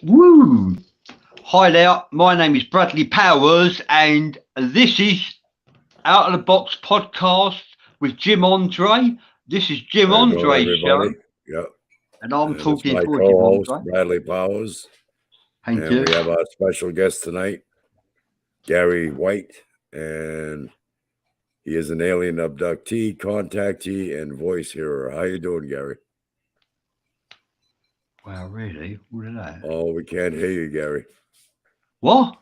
Woo! Hi there, my name is Bradley Powers, and this is Out of the Box podcast with Jim Andre. This is Jim How you doing, Andre's everybody? show, Yep. and I'm And it's talking my for Jim co-host, Andre. Bradley Powers. Thank And you. we have our special guest tonight, Gary White. And he is an alien abductee, contactee, and voice hearer. How you doing, Gary? Wow, really? What is that? Oh, we can't hear you, Gary. What?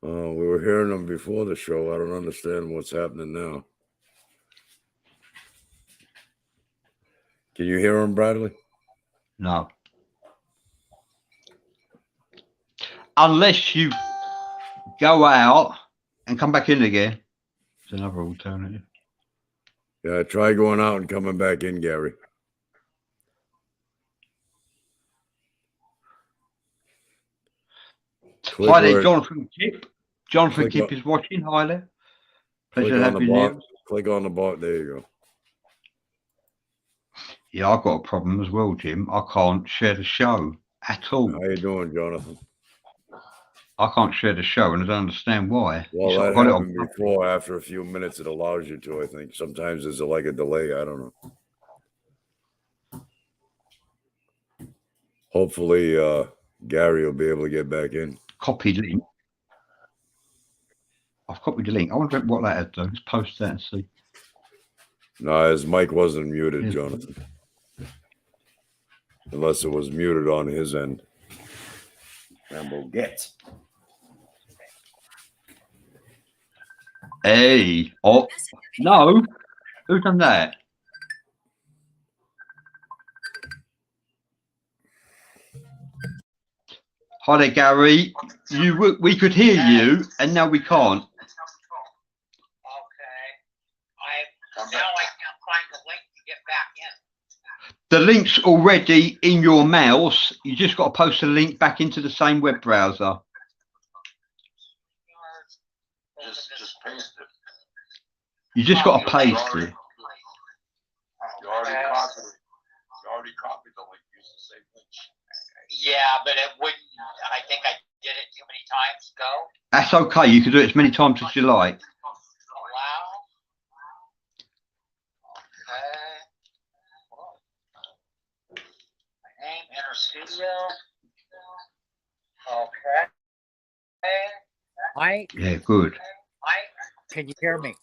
Oh, we were hearing them before the show. I don't understand what's happening now. Can you hear him, Bradley? No. Unless you go out and come back in again. It's another alternative. Yeah, try going out and coming back in, Gary. Hi there, Jonathan Kipp. Jonathan Kipp is watching. Hi there. Pleasure to have you there. Click on the bot. There you go. Yeah, I've got a problem as well, Jim. I can't share the show at all. How you doing, Jonathan? I can't share the show, and I don't understand why. Well, that happened before. After a few minutes, it allows you to, I think. Sometimes there's like a delay. I don't know. Hopefully, Gary will be able to get back in. Copy link. I've copied the link. I wonder what that is, though. Let's post that and see. No, his mic wasn't muted, Jonathan. Unless it was muted on his end. Rambo get. Hey. Oh, no. Who's done that? Hi there, Gary. We could hear you, and now we can't. Now I can't find the link to get back in. The link's already in your mouse. You just got to post the link back into the same web browser. Just paste it. You just got to paste it. You already copied the link. Use the same link. Yeah, but it wouldn't. I think I did it too many times ago. That's okay. You can do it as many times as you like. Allow. Okay. Name, enter studio. Okay. Yeah, good. Can you hear me?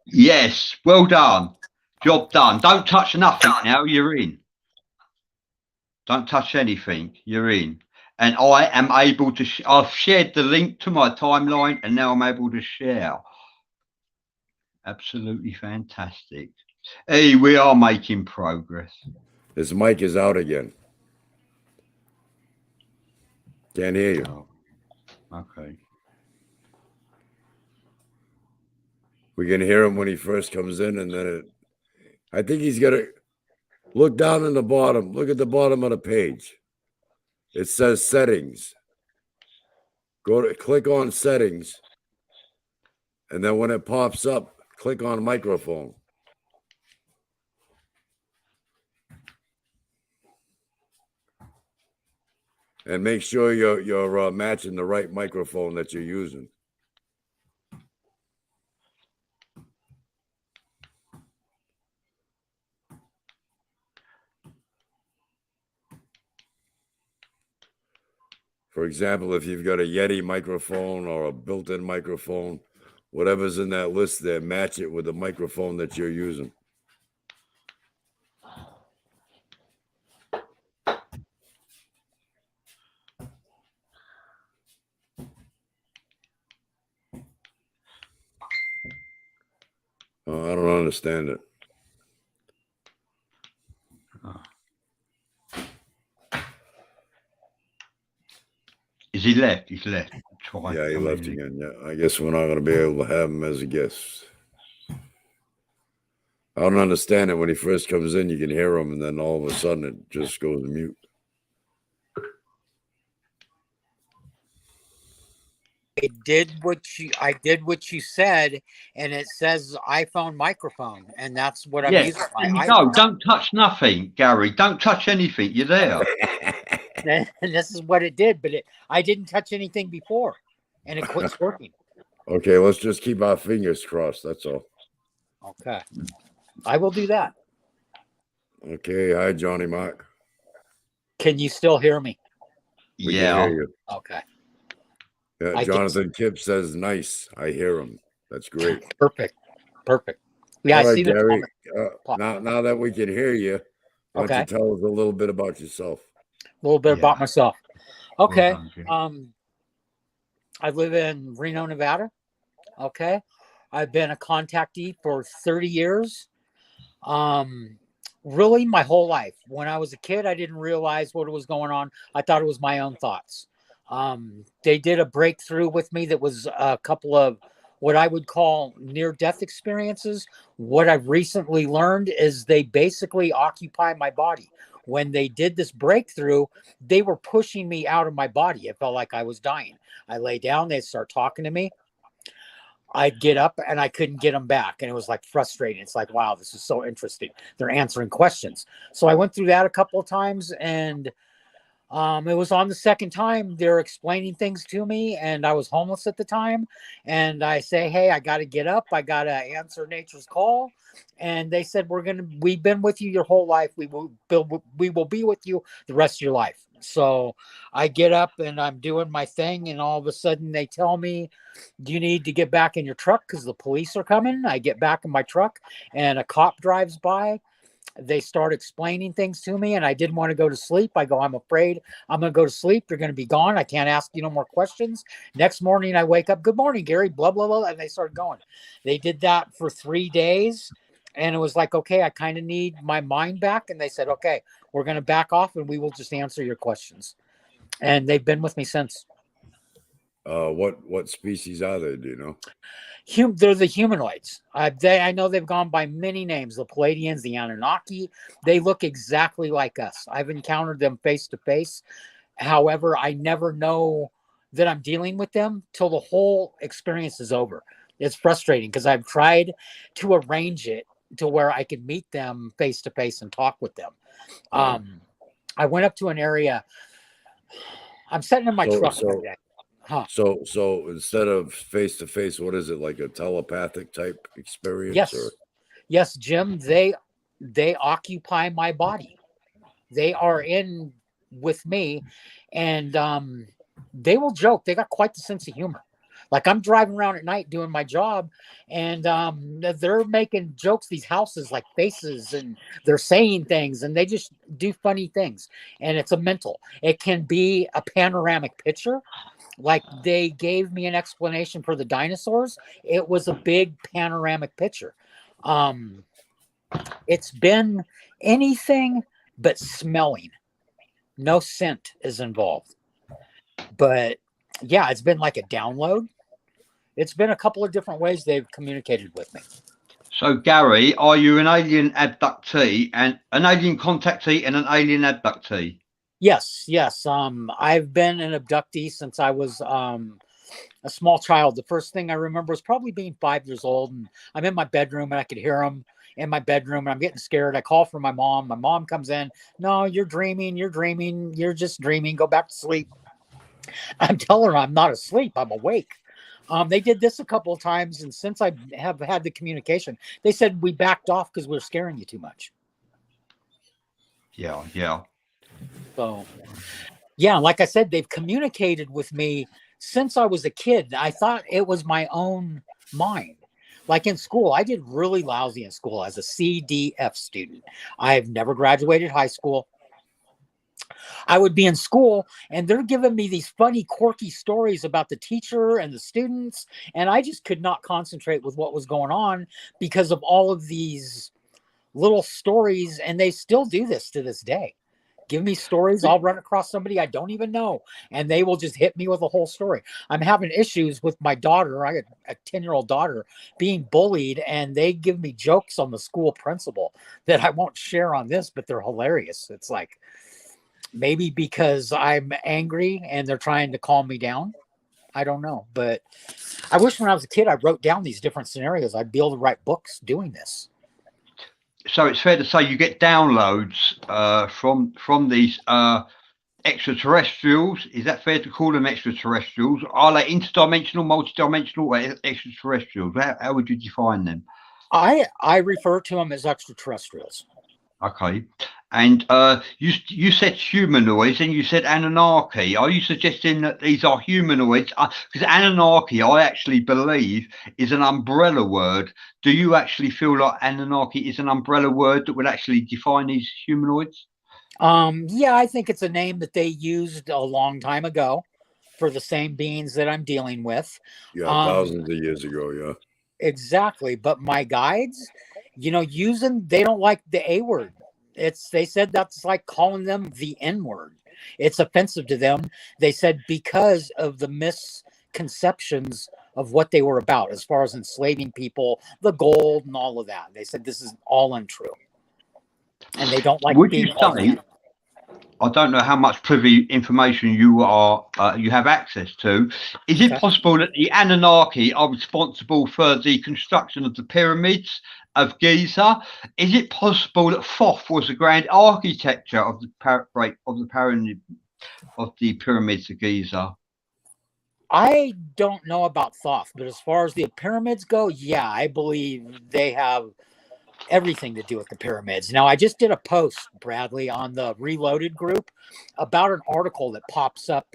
Yes, well done. Job done. Don't touch nothing now. You're in. Don't touch anything. You're in. And I am able to. I've shared the link to my timeline, and now I'm able to share. Absolutely fantastic. Hey, we are making progress. His mic is out again. Can't hear you. Oh, okay. We can hear him when he first comes in, and then I think he's got to look down in the bottom. Look at the bottom of the page. It says settings. Click on settings. And then when it pops up, click on microphone. And make sure you're matching the right microphone that you're using. For example, if you've got a Yeti microphone or a built-in microphone, whatever's in that list there, match it with the microphone that you're using. I don't understand it. Is he left? He's left. Twice. Yeah, he left again. Yeah, I guess we're not going to be able to have him as a guest. I don't understand it. When he first comes in, you can hear him, and then all of a sudden it just goes mute. I did what you said, and it says iPhone microphone, and that's what I'm Yeah, using. there you My go. iPhone. Don't touch nothing, Gary. Don't touch anything. You're there. And this is what it did, but I didn't touch anything before, and it quits working. Okay, let's just keep our fingers crossed. That's all. Okay, I will do that. Okay, hi, Johnny Mark. Can you still hear me? We can Yeah. hear you. Okay, Yeah, I Jonathan Kipp says, nice. I hear him. That's great. perfect. Yeah, All I right, see the Gary. comment. Now that we can hear you, why don't Okay, you tell us a little bit about yourself? a little bit Yeah. about myself. Okay, Well done, Jim. I live in Reno, Nevada. Okay, I've been a contactee for 30 years. Really my whole life. When I was a kid, I didn't realize what was going on. I thought it was my own thoughts. They did a breakthrough with me that was a couple of what I would call near-death experiences. What I've recently learned is they basically occupy my body. When they did this breakthrough, they were pushing me out of my body. It felt like I was dying. I lay down, they'd start talking to me. I'd get up and I couldn't get them back. And it was like frustrating. It's like, wow, this is so interesting. They're answering questions. So I went through that a couple of times, and it was on the second time they're explaining things to me, and I was homeless at the time. And I say, hey, I got to get up. I got to answer nature's call. And they said, we've been with you your whole life. We will be with you the rest of your life. So I get up and I'm doing my thing. And all of a sudden they tell me, do you need to get back in your truck? Because the police are coming. I get back in my truck and a cop drives by. They start explaining things to me, and I didn't want to go to sleep. I go, I'm afraid I'm going to go to sleep. You're going to be gone. I can't ask you no more questions. Next morning, I wake up. Good morning, Gary. Blah, blah, blah. And they started going. They did that for 3 days. And it was like, okay, I kind of need my mind back. And they said, okay, we're going to back off and we will just answer your questions. And they've been with me since. What species are they? Do you know? They're the humanoids. I know they've gone by many names. The Palladians, the Anunnaki. They look exactly like us. I've encountered them face to face. However, I never know that I'm dealing with them till the whole experience is over. It's frustrating because I've tried to arrange it to where I could meet them face to face and talk with them. I went up to an area. I'm sitting in my truck one day. So instead of face to face, what is it, like a telepathic type experience? Yes, yes, Jim. They occupy my body. They are in with me, and they will joke. They got quite the sense of humor. Like I'm driving around at night doing my job, and they're making jokes. These houses like faces, and they're saying things, and they just do funny things. And it's a mental. It can be a panoramic picture. Like they gave me an explanation for the dinosaurs. It was a big panoramic picture. It's been anything but smelling. No scent is involved. But yeah, it's been like a download. It's been a couple of different ways they've communicated with me. So, Gary, are you an alien abductee and an alien contactee and an alien abductee? Yes. I've been an abductee since I was a small child. The first thing I remember was probably being 5 years old, and I'm in my bedroom and I could hear them in my bedroom, and I'm getting scared. I call for my mom. My mom comes in. No, you're dreaming. You're just dreaming. Go back to sleep. I'm telling her I'm not asleep. I'm awake. They did this a couple of times, and since I have had the communication, they said we backed off because we're scaring you too much. Yeah. So, yeah, like I said, they've communicated with me since I was a kid. I thought it was my own mind. Like in school, I did really lousy in school as a CDF student. I've never graduated high school. I would be in school and they're giving me these funny, quirky stories about the teacher and the students. And I just could not concentrate with what was going on because of all of these little stories. And they still do this to this day. Give me stories. I'll run across somebody I don't even know, and they will just hit me with a whole story. I'm having issues with my daughter. I got a 10-year-old daughter being bullied, and they give me jokes on the school principal that I won't share on this, but they're hilarious. It's like maybe because I'm angry and they're trying to calm me down. I don't know, but I wish when I was a kid I wrote down these different scenarios. I'd be able to write books doing this. So it's fair to say you get downloads from these extraterrestrials. Is that fair to call them extraterrestrials? Are they interdimensional, multidimensional, or extraterrestrials? How would you define them? I refer to them as extraterrestrials. Okay. And you said humanoids and you said Anunnaki. Are you suggesting that these are humanoids? Because Anunnaki, I actually believe, is an umbrella word. Do you actually feel like Anunnaki is an umbrella word that would actually define these humanoids? Yeah, I think it's a name that they used a long time ago for the same beings that I'm dealing with. Yeah, thousands of years ago. Yeah. Exactly. But my guides, they don't like the A word. They said that's like calling them the N word. It's offensive to them. They said because of the misconceptions of what they were about as far as enslaving people, the gold and all of that. They said this is all untrue. And they don't like Would being you say, I don't know how much privy information you have access to. Is it possible that the Anunnaki are responsible for the construction of the pyramids of Giza? Is it possible that Thoth was the grand architecture of the pyramids of Giza? I don't know about Thoth, but as far as the pyramids go, yeah, I believe they have everything to do with the pyramids. Now, I just did a post, Bradley, on the Reloaded group about an article that pops up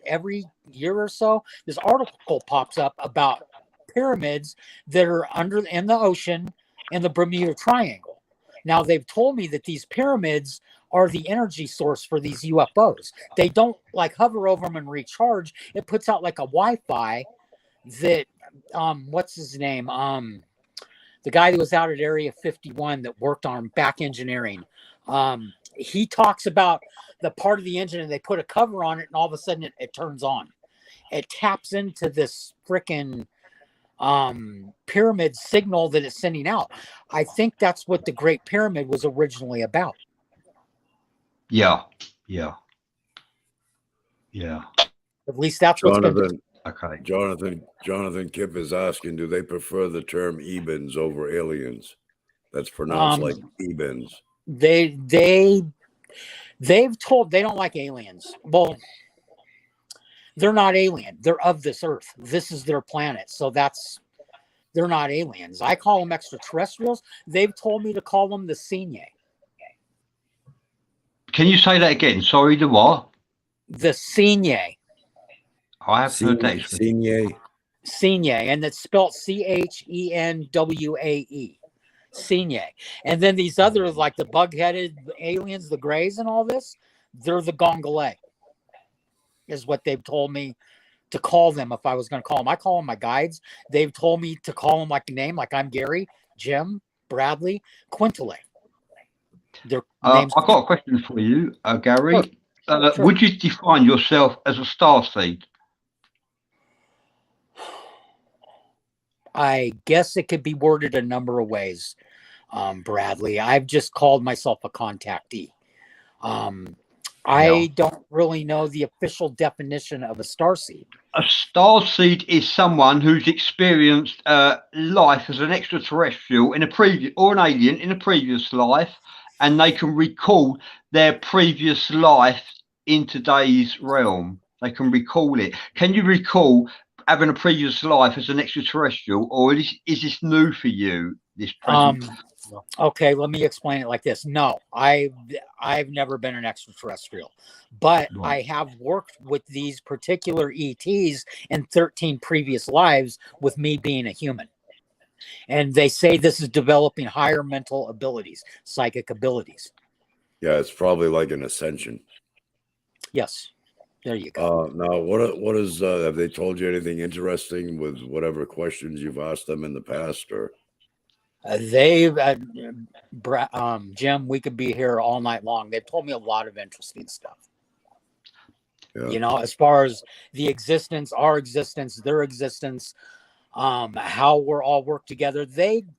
every year or so. This article pops up about pyramids that are in the ocean in the Bermuda Triangle. Now, they've told me that these pyramids are the energy source for these UFOs. They don't like hover over them and recharge. It puts out like a Wi-Fi that, what's his name? The guy that was out at Area 51 that worked on back engineering. He talks about the part of the engine and they put a cover on it and all of a sudden it turns on. It taps into this freaking pyramid signal that it's sending out. I think that's what the Great Pyramid was originally about. Yeah. At least that's what's been. Okay. Jonathan Kipp is asking, do they prefer the term Ebens over aliens? That's pronounced like Ebens. They've told they don't like aliens. Well, they're not alien. They're of this earth. This is their planet. So they're not aliens. I call them extraterrestrials. They've told me to call them the Sinye. Can you say that again? Sorry, the what? The Sinye. I have heard that. Sinye, and it's spelled Chenwae. Sinye. And then these others, like the bug-headed aliens, the Greys and all this, they're the Gongolay, is what they've told me to call them if I was going to call them. I call them my guides. They've told me to call them like a name, like I'm Gary, Jim, Bradley, Quintile. I've got a question for you, Gary. Sure. Would you define yourself as a starseed? I guess it could be worded a number of ways, Bradley. I've just called myself a contactee. I don't really know the official definition of a starseed. A starseed is someone who's experienced life as an extraterrestrial in a previous, or an alien in a previous life, and they can recall their previous life in today's realm. They can recall it. Can you recall having a previous life as an extraterrestrial, or is this new for you, this present? Okay, let me explain it like this. No, I've never been an extraterrestrial, but I have worked with these particular ETs in 13 previous lives with me being a human. And they say this is developing higher mental abilities, psychic abilities. Yeah, it's probably like an ascension. Yes. There you go. Now, what is have they told you anything interesting with whatever questions you've asked them in the past, or? Jim, we could be here all night long. They've told me a lot of interesting stuff. Yeah. As far as the existence, our existence, their existence, how we're all work together.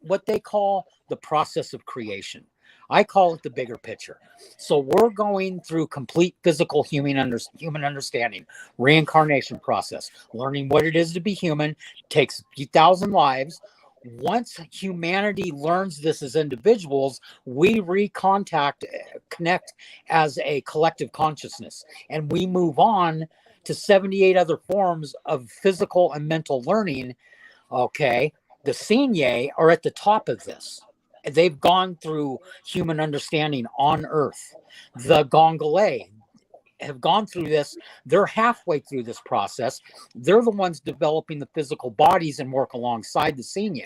What they call the process of creation. I call it the bigger picture. So we're going through complete physical human understanding, reincarnation process, learning what it is to be human, takes a few thousand lives. Once humanity learns this as individuals, we connect as a collective consciousness, and we move on to 78 other forms of physical and mental learning. Okay, the Sinye are at the top of this. They've gone through human understanding on Earth. The Gongolay have gone through this. They're halfway through this process. They're the ones developing the physical bodies and work alongside the Sinye.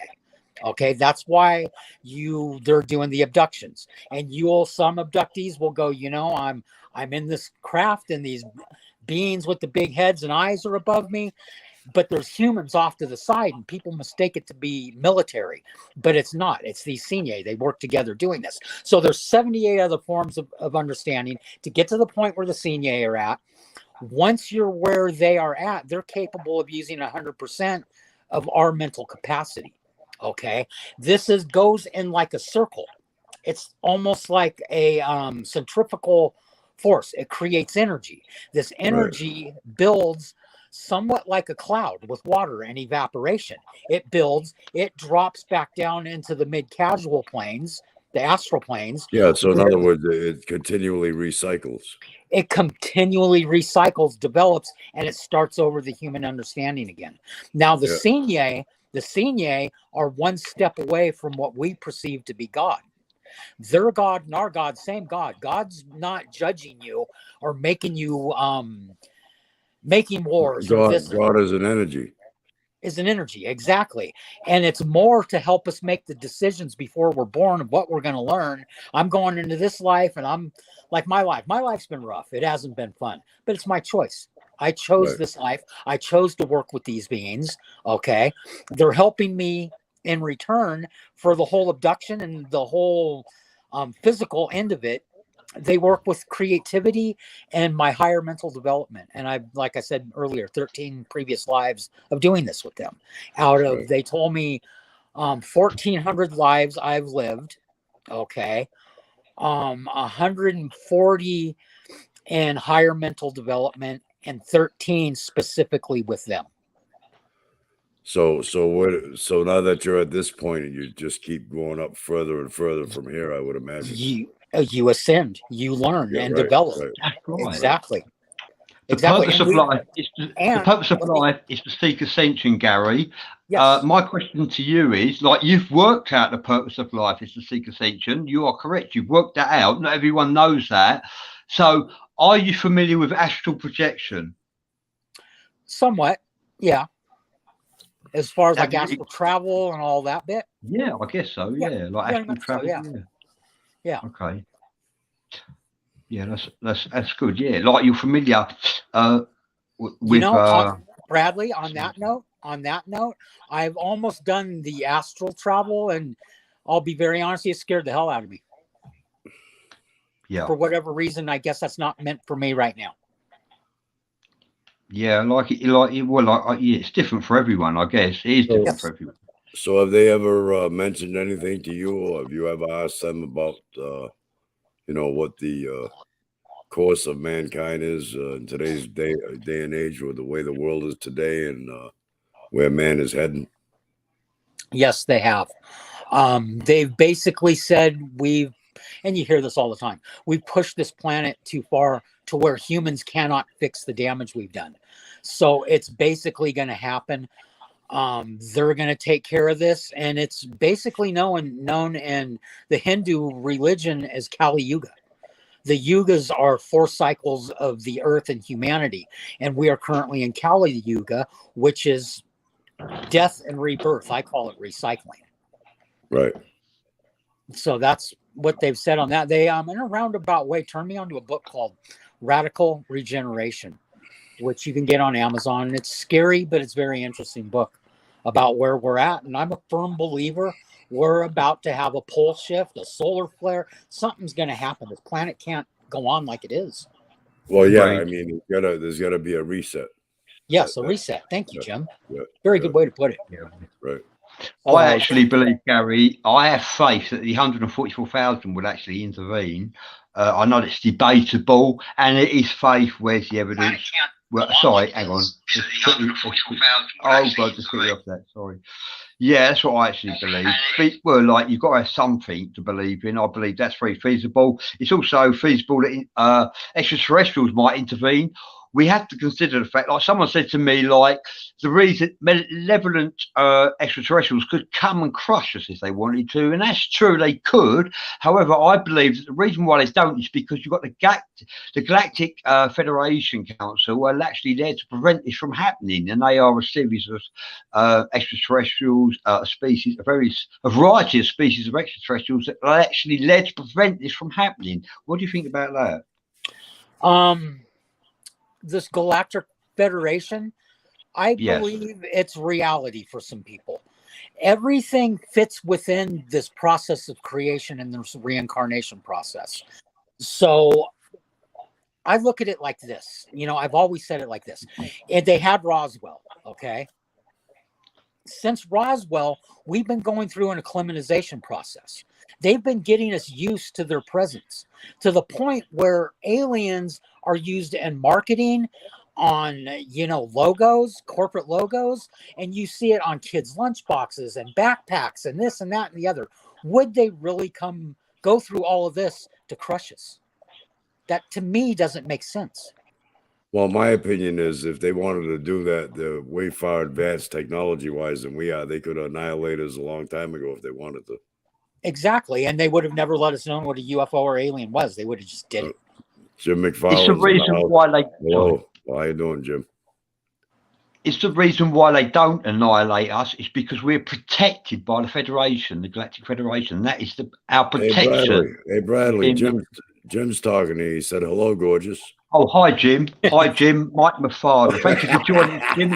Okay, that's why they're doing the abductions. And some abductees will go, I'm in this craft and these beings with the big heads and eyes are above me, but there's humans off to the side, and people mistake it to be military, but it's not. It's these Sinye. They work together doing this. So there's 78 other forms of understanding to get to the point where the Sinye are at. Once you're where they are at, they're capable of using 100% of our mental capacity. Okay, this goes in like a circle. It's almost like a centrifugal force. It creates energy. This energy builds somewhat like a cloud with water and evaporation. It builds, it drops back down into the mid-casual planes, the astral planes. Yeah, so in other words, it continually recycles. It continually recycles, develops, and it starts over the human understanding again. Now, the Sinye are one step away from what we perceive to be God. Their God and our God, same God. God's not judging you or making you making wars. God is an energy. Is an energy, exactly. And it's more to help us make the decisions before we're born of what we're going to learn. I'm going into this life, and I'm like my life. My life's been rough. It hasn't been fun, but it's my choice. I chose this life. I chose to work with these beings. Okay. They're helping me in return for the whole abduction and the whole physical end of it. They work with creativity and my higher mental development. And I've, like I said earlier, 13 previous lives of doing this with them. They told me 1,400 lives I've lived. Okay. 140 in higher mental development and 13 specifically with them. So now that you're at this point and you just keep going up further and further from here, I would imagine. You ascend, you learn and develop. Right. Exactly. The purpose of life is to seek ascension, Gary. Yes. My question to you is, like, you've worked out the purpose of life is to seek ascension. You are correct. You've worked that out. Not everyone knows that. So are you familiar with astral projection? Somewhat, yeah. As far as like astral travel and all that bit? Yeah, I guess so. Yeah, like astral travel. Yeah. Okay. Yeah, that's good. Yeah, like you're familiar with Bradley. On that note, I've almost done the astral travel, and I'll be very honest, it scared the hell out of me. Yeah. For whatever reason, I guess that's not meant for me right now. Yeah, it's different for everyone, I guess. It is different for everyone. So have they ever mentioned anything to you, or have you ever asked them about, what the course of mankind is in today's day and age, or the way the world is today, and where man is heading? Yes, they have. They've basically said and you hear this all the time, we've pushed this planet too far to where humans cannot fix the damage we've done. So it's basically going to happen. They're going to take care of this, and it's basically known in the Hindu religion as Kali Yuga. The yugas are 4 cycles of the earth and humanity, and we are currently in Kali Yuga, which is death and rebirth. I call it recycling. Right. So that's what they've said on that. They in a roundabout way turned me onto a book called Radical Regeneration, which you can get on Amazon. It's scary, but it's a very interesting book about where we're at. And I'm a firm believer we're about to have a pole shift, a solar flare. Something's going to happen. This planet can't go on like it is. Well, yeah, right. I mean, there's got to be a reset. Yes, a reset. Thank you, Jim. Yeah, very good way to put it. Yeah. Right. I actually believe, Gary, I have faith that the 144,000 will actually intervene. I know it's debatable, and it is faith. Where's the evidence? Well, sorry, hang on. Oh, God, just get me off that. Sorry. Yeah, that's what I actually believe. Well, like, you've got to have something to believe in. I believe that's very feasible. It's also feasible that extraterrestrials might intervene. We have to consider the fact, like someone said to me, like the reason malevolent extraterrestrials could come and crush us if they wanted to, and that's true, they could. However, I believe that the reason why they don't is because you've got the Galactic Federation Council are actually there to prevent this from happening, and they are a series of extraterrestrials, a variety of species of extraterrestrials that are actually there to prevent this from happening. What do you think about that? This Galactic Federation, I believe it's reality for some people. Everything fits within this process of creation and this reincarnation process. So I look at it like this. You know, I've always said it like this. And they had Roswell, okay? Since Roswell, we've been going through an acclimatization process. They've been getting us used to their presence to the point where aliens are used in marketing, on, you know, logos, corporate logos, and you see it on kids' lunchboxes and backpacks and this and that and the other. Would they really go through all of this to crush us? That, to me, doesn't make sense. Well, my opinion is if they wanted to do that, they're way far advanced technology-wise than we are. They could annihilate us a long time ago if they wanted to. Exactly, and they would have never let us know what a UFO or alien was. They would have just did it. Jim McFarland. It's the reason why they. Hello, how you doing, Jim? It's the reason why they don't annihilate us. It's because we're protected by the Federation, the Galactic Federation. That is our protection. Hey, Bradley. Jim's talking to you. He said, "Hello, gorgeous." Oh, hi, Jim. Hi, Jim. Mike, my father. Thank you for joining, Jim.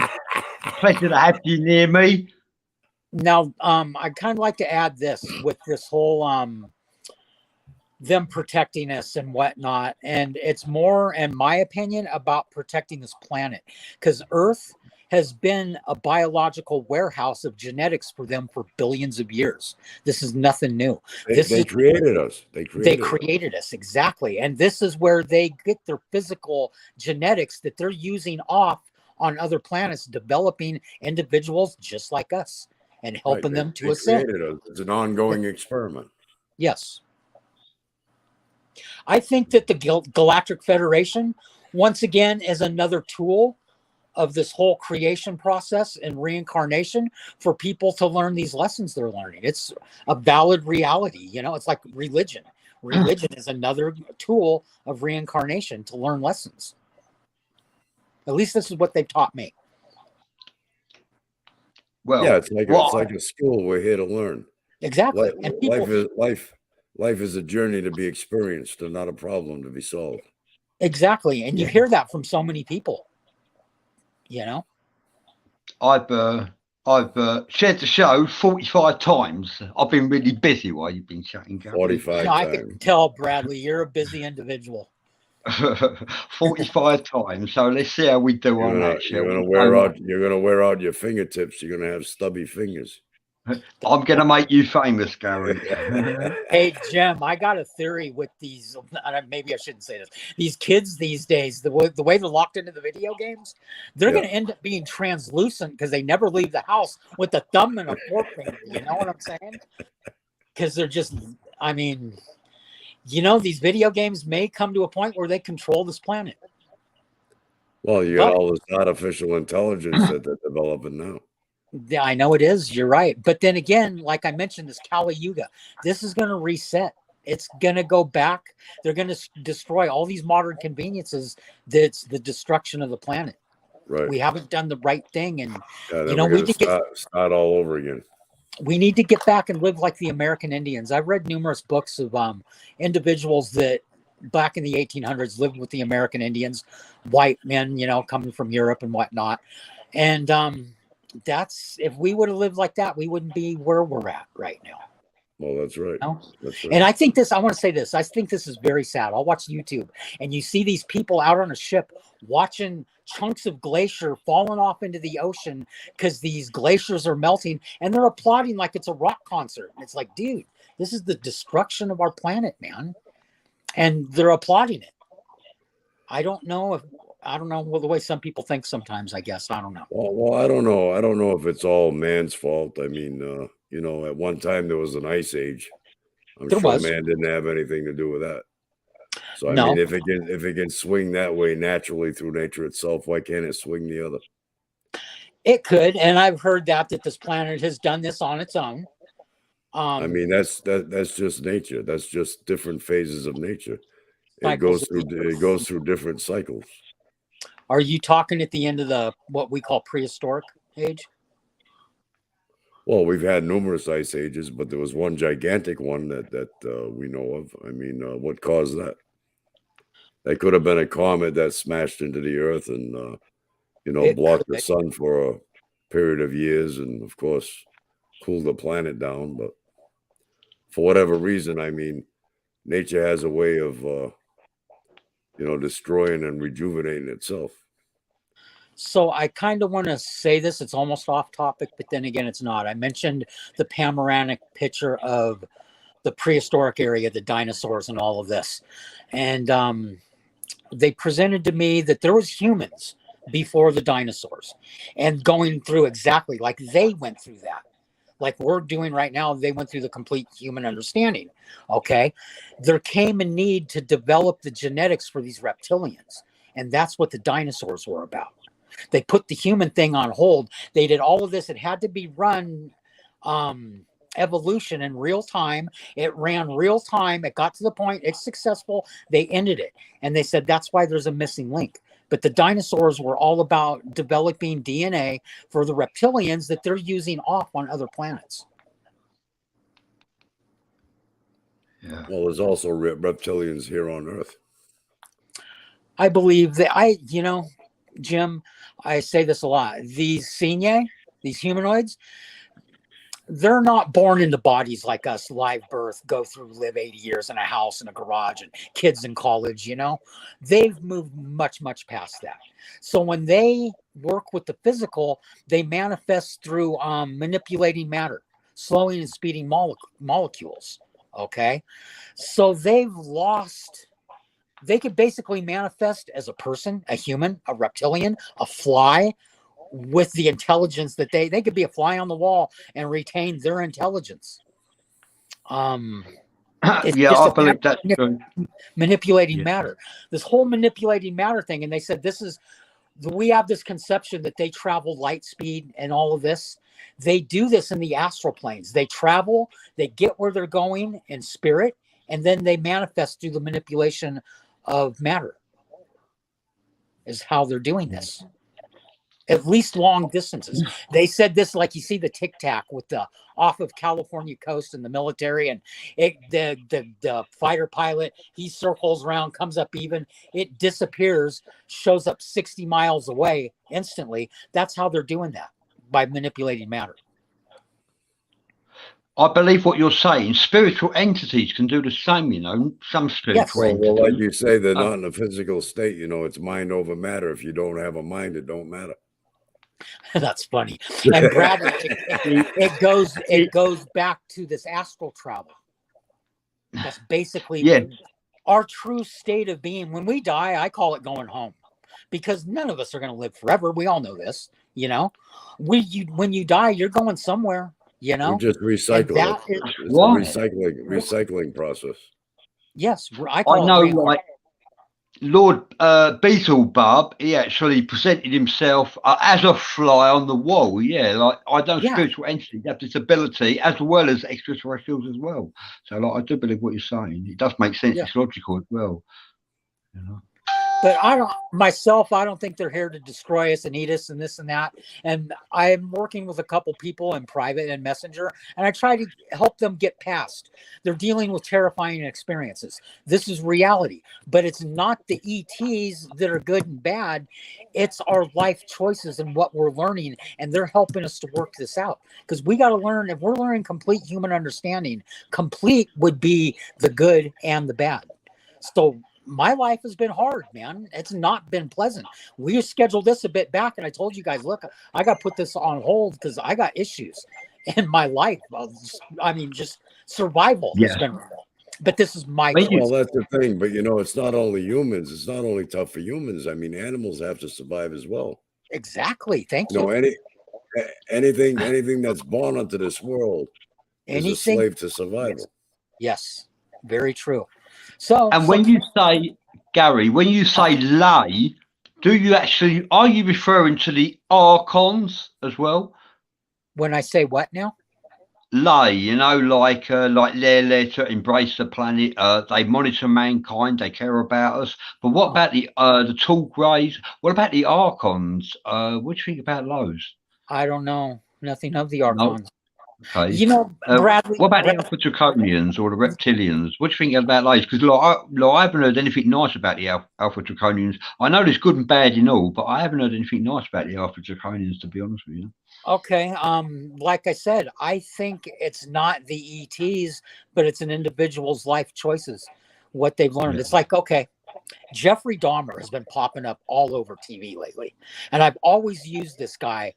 Pleasure to have you near me. Now, I'd kind of like to add this with this whole them protecting us and whatnot. And it's more, in my opinion, about protecting this planet, because Earth has been a biological warehouse of genetics for them for billions of years. This is nothing new. They created us. They created us, exactly. And this is where they get their physical genetics that they're using off on other planets, developing individuals just like us and helping them to ascend. It's an ongoing experiment. Yes. I think that the Galactic Federation, once again, is another tool of this whole creation process and reincarnation for people to learn these lessons they're learning. It's a valid reality. You know, it's like religion. Religion is another tool of reincarnation to learn lessons. At least this is what they've taught me. Well, yeah, it's like a school. We're here to learn. Exactly. Life is a journey to be experienced and not a problem to be solved. Exactly. And you hear that from so many people. You know, I've shared the show 45 times. I've been really busy while you've been chatting. 45 I can tell, Bradley, you're a busy individual. 45 times. So let's see how we do on that show. You're gonna wear out your fingertips. You're gonna have stubby fingers. I'm gonna make you famous, Gary. Hey, Jim, I got a theory with these. Maybe I shouldn't say this. These kids these days, the way they're locked into the video games, they're going to end up being translucent because they never leave the house with a thumb and a forefinger. You know what I'm saying? Because they're just, I mean, you know, these video games may come to a point where they control this planet. Well, you got all this artificial intelligence that they're developing now. Yeah, I know it is. You're right. But then again, like I mentioned, this Kali Yuga, this is going to reset. It's going to go back. They're going to destroy all these modern conveniences. That's the destruction of the planet. Right. We haven't done the right thing. And, you know, we need to start all over again. We need to get back and live like the American Indians. I've read numerous books of individuals that back in the 1800s lived with the American Indians, white men, you know, coming from Europe and whatnot. And, that's, if we would have lived like that, we wouldn't be where we're at right now. Well, that's right. No? That's right. And I think this, I want to say this, I think this is very sad. I'll watch YouTube and you see these people out on a ship watching chunks of glacier falling off into the ocean because these glaciers are melting and they're applauding like it's a rock concert. And it's like, dude, this is the destruction of our planet, man. And they're applauding it. I don't know well, the way some people think sometimes, I guess. I don't know. Well, I don't know. I don't know if it's all man's fault. I mean, you know, at one time there was an ice age. I'm There sure was. man didn't have anything to do with that. So I No. mean, if it can swing that way naturally through nature itself, why can't it swing the other? It could, and I've heard that this planet has done this on its own. I mean, that's just nature. That's just different phases of nature. It Cycles goes through different cycles. Are you talking at the end of the what we call prehistoric age? Well, we've had numerous ice ages, but there was one gigantic one that we know of. I mean, what caused that? That could have been a comet that smashed into the Earth and you know, blocked the sun for a period of years, and of course, cooled the planet down. But for whatever reason, I mean, nature has a way of you know, destroying and rejuvenating itself. So I kind of want to say this. It's almost off topic, but then again, it's not. I mentioned the panoramic picture of the prehistoric area, the dinosaurs and all of this. And they presented to me that there was humans before the dinosaurs and going through exactly like they went through that. Like we're doing right now, they went through the complete human understanding. Okay. There came a need to develop the genetics for these reptilians. And that's what the dinosaurs were about. They put the human thing on hold. They did all of this. It had to be run evolution in real time. It ran real time. It got to the point it's successful. They ended it. And they said, that's why there's a missing link. But the dinosaurs were all about developing DNA for the reptilians that they're using off on other planets. Yeah. Well, there's also reptilians here on Earth. I believe that you know, Jim, I say this a lot. These Sinye, these humanoids, they're not born into bodies like us, live birth, go through, live 80 years in a house, in a garage, and kids in college, you know. They've moved much, much past that. So when they work with the physical, they manifest through manipulating matter, slowing and speeding molecules, okay? So they've lost... They could basically manifest as a person, a human, a reptilian, a fly, with the intelligence that they could be a fly on the wall and retain their intelligence. Yeah, I believe that's true. Manipulating matter. This whole manipulating matter thing, and they said we have this conception that they travel light speed and all of this. They do this in the astral planes. They travel, they get where they're going in spirit, and then they manifest through the manipulation of matter is how they're doing this. At least long distances. They said this, like you see the Tic Tac with the off of California coast and the military, and the fighter pilot, he circles around, comes up even, it disappears, shows up 60 miles away instantly. That's how they're doing that, by manipulating matter. I believe what you're saying. Spiritual entities can do the same, you know. Some spiritual entities. Well, like you say, they're not in a physical state. You know, it's mind over matter. If you don't have a mind, it don't matter. That's funny. And Bradley, it goes back to this astral travel. That's basically our true state of being. When we die, I call it going home, because none of us are going to live forever. We all know this, you know. When you die, you're going somewhere. You know, we just recycle it. It's a recycling process. Yes, I know. Like Lord Beelzebub, he actually presented himself as a fly on the wall. Yeah, like I know spiritual entities have this ability, as well as extraterrestrials as well. So, like, I do believe what you're saying. It does make sense. It's logical as well. You know. But I don't think they're here to destroy us and eat us and this and that. And I'm working with a couple people in private and messenger, and I try to help them get past. They're dealing with terrifying experiences. This is reality, but it's not the ETs that are good and bad. It's our life choices and what we're learning, and they're helping us to work this out. Because we got to learn, if we're learning complete human understanding, complete would be the good and the bad. So my life has been hard, man. It's not been pleasant. We scheduled this a bit back, and I told you guys, look, I got to put this on hold because I got issues in my life. I mean, just survival has been. But this is my choice. Well, that's the thing. But it's not only humans. It's not only tough for humans. I mean, animals have to survive as well. Exactly. Thank you. Anything that's born onto this world is a slave to survival. Yes, very true. So, and when you say, Gary, when you say lay, are you referring to the archons as well? When I say what now? Lay, like they're there to embrace the planet. They monitor mankind. They care about us. But what about the tall greys? What about the archons? What do you think about those? I don't know. Nothing of the archons. No. Okay. Bradley. What about the Alpha Draconians or the Reptilians? What do you think about those? Because I haven't heard anything nice about the Alpha Draconians. I know there's good and bad in all, but I haven't heard anything nice about the Alpha Draconians, to be honest with you. Okay. Like I said, I think it's not the ETs, but it's an individual's life choices, what they've learned. Yeah. It's like, okay, Jeffrey Dahmer has been popping up all over TV lately, and I've always used this guy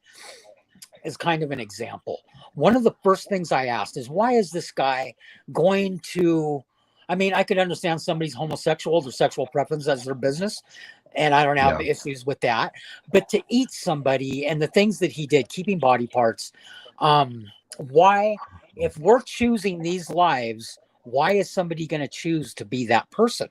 as kind of an example. One of the first things I asked is, why is this guy going to, I mean, I could understand somebody's homosexual or sexual preference as their business, and I don't have issues with that, but to eat somebody and the things that he did, keeping body parts, why, if we're choosing these lives, why is somebody going to choose to be that person?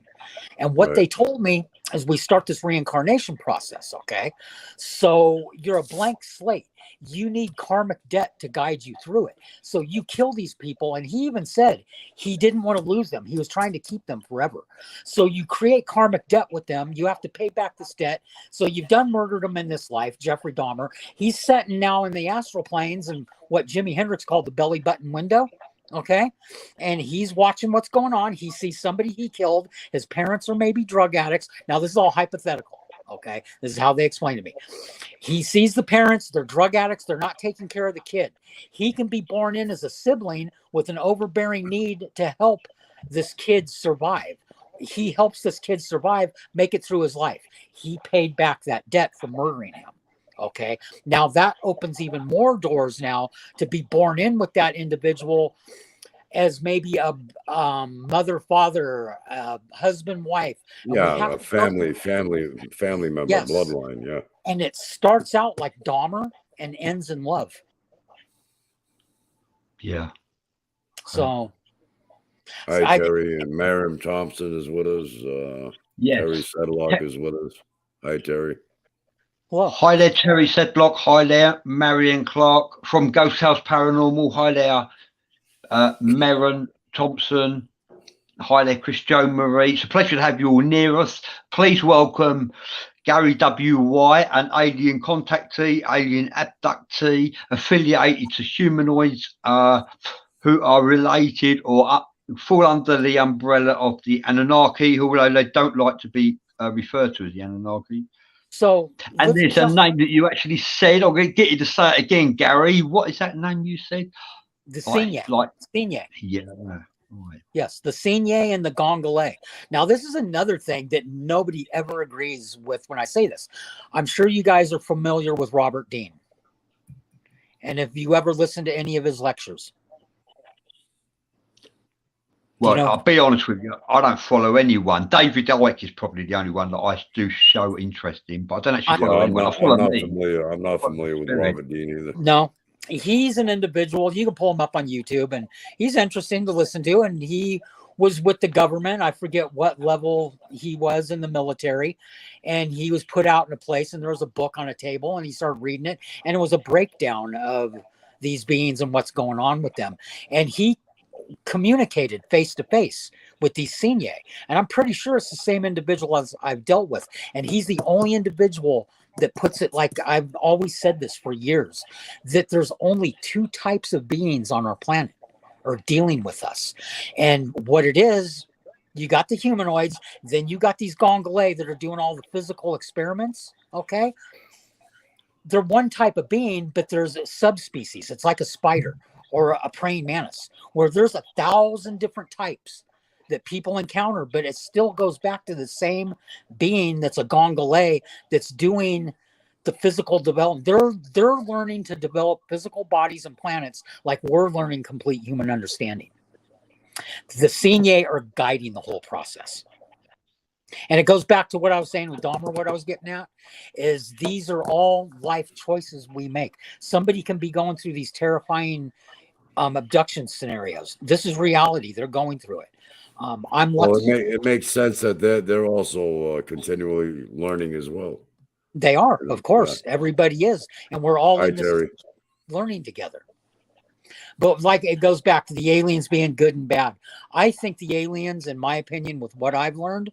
And what they told me is, we start this reincarnation process. Okay. So you're a blank slate. You need karmic debt to guide you through it. So you kill these people. And he even said he didn't want to lose them. He was trying to keep them forever. So you create karmic debt with them. You have to pay back this debt. So you've done murdered him in this life, Jeffrey Dahmer. He's sitting now in the astral planes and what Jimi Hendrix called the belly button window. Okay. And he's watching what's going on. He sees somebody he killed. His parents are maybe drug addicts. Now, this is all hypothetical. Okay. This is how they explain to me. He sees the parents. They're drug addicts. They're not taking care of the kid. He can be born in as a sibling with an overbearing need to help this kid survive. He helps this kid survive, make it through his life. He paid back that debt for murdering him. Okay. Now that opens even more doors now to be born in with that individual as maybe a mother, father, husband, wife. Yeah, a family member, yes. Bloodline. Yeah. And it starts out like Dahmer and ends in love. Yeah. So. Hi, Terry. And Miriam Thompson is with us. Yes. Terry Sedlock is with us. Hi, Terry. Well, hi there, Terry Sedlock. Hi there, Marion Clark from Ghost House Paranormal. Hi there, Maren Thompson. Hi there, Chris Joe Marie. It's a pleasure to have you all near us. Please welcome Gary W.Y., an alien contactee, alien abductee, affiliated to humanoids who are related or fall under the umbrella of the Anunnaki, although they don't like to be referred to as the Anunnaki. So, and there's a name that you actually said. I'm going to get you to say it again, Gary. What is that name you said? The Sinye. Sinye. Yeah. Right. Yes, the Sinye and the Gongole. Now, this is another thing that nobody ever agrees with when I say this. I'm sure you guys are familiar with Robert Dean. And if you ever listen to any of his lectures. Well, I'll be honest with you. I don't follow anyone. David Icke is probably the only one that I do show interest in, but I don't actually follow anyone. I'm not familiar with Robert Dean either. No, he's an individual. You can pull him up on YouTube, and he's interesting to listen to. And he was with the government. I forget what level he was in the military, and he was put out in a place, and there was a book on a table, and he started reading it, and it was a breakdown of these beings and what's going on with them. And he communicated face to face with these Sinye. And I'm pretty sure it's the same individual as I've dealt with. And he's the only individual that puts it like I've always said this for years, that there's only two types of beings on our planet or dealing with us. And what it is, you got the humanoids, then you got these Gongolais that are doing all the physical experiments. Okay. They're one type of being, but there's a subspecies. It's like a spider or a praying mantis, where there's 1,000 different types that people encounter, but it still goes back to the same being that's a Gongolais that's doing the physical development. They're learning to develop physical bodies and planets like we're learning complete human understanding. The Sinye are guiding the whole process. And it goes back to what I was saying with Dahmer, what I was getting at is these are all life choices we make. Somebody can be going through these terrifying abduction scenarios. This is reality. They're going through it. I'm lucky. Well, it makes sense that they're also continually learning as well. They are, of course. Yeah. Everybody is. And we're all in this learning together. But like it goes back to the aliens being good and bad. I think the aliens, in my opinion, with what I've learned,